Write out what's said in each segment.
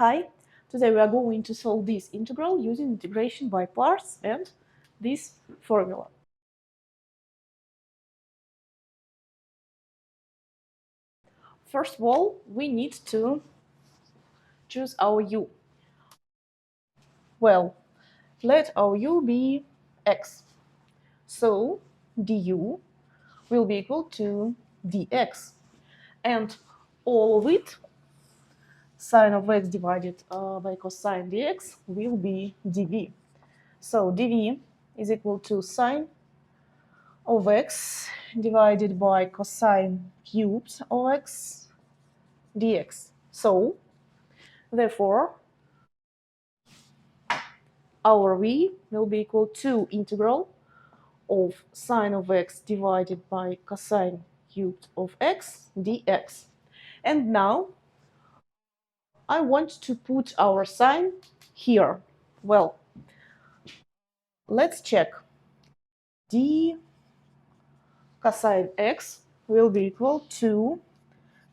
Hi, today we are going to solve this integral using integration by parts and this formula. First of all, we need to choose our u. Well, let our u be x. So du will be equal to dx. And all of it, sine of x divided by cosine dx, will be dv. So dv is equal to sine of x divided by cosine cubed of x dx. So, therefore, our v will be equal to integral of sine of x divided by cosine cubed of x dx. And now, I want to put our sine here. Well, let's check. d cosine x will be equal to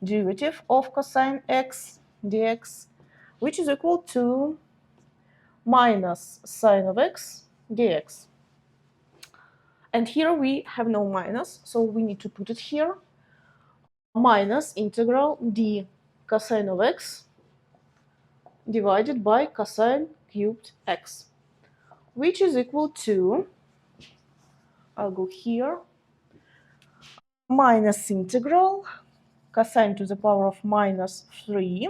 derivative of cosine x dx, which is equal to minus sine of x dx. And here we have no minus, so we need to put it here. Minus integral d cosine of x divided by cosine cubed x, which is equal to, I'll go here, minus integral cosine to the power of minus 3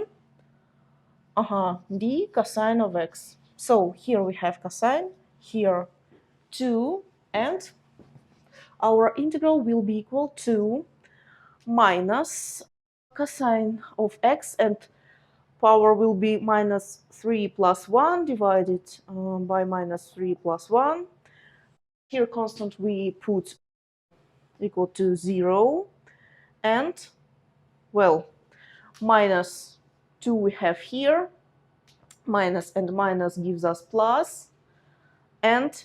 d cosine of x. So here we have cosine, here 2, and our integral will be equal to minus cosine of x, and power will be minus 3 plus 1 divided by minus 3 plus 1. Here constant we put equal to 0, and, well, minus 2 we have here, minus and minus gives us plus, and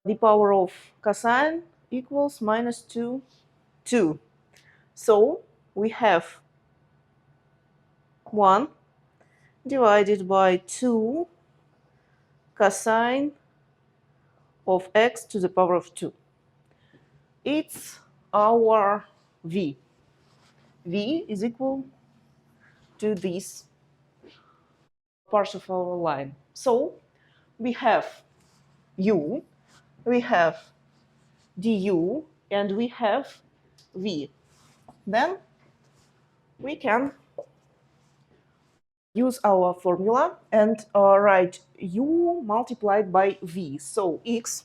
the power of cosine equals minus 2, 2. So we have 1 divided by 2 cosine of x to the power of 2. It's our v. V is equal to this part of our line. So we have u, we have du, and we have v. Then we can use our formula and write u multiplied by v. So x,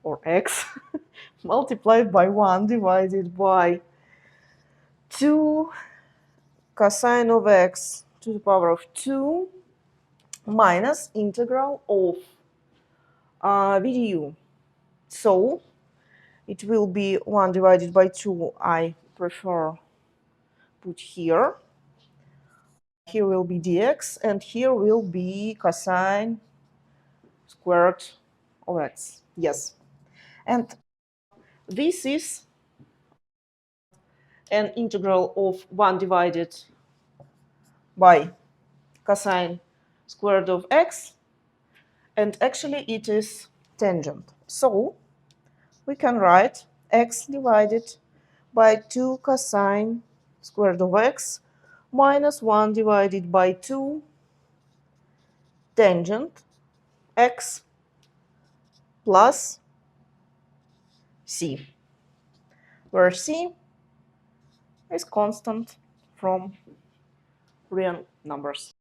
or x, multiplied by 1 divided by 2 cosine of x to the power of 2 minus integral of v du. So it will be 1 divided by 2. I prefer put here. Here will be dx, and here will be cosine squared of x. Yes. And this is an integral of 1 divided by cosine squared of x, and actually it is tangent. So we can write x divided by 2 cosine squared of x minus 1 divided by 2 tangent x plus c, where c is constant from real numbers.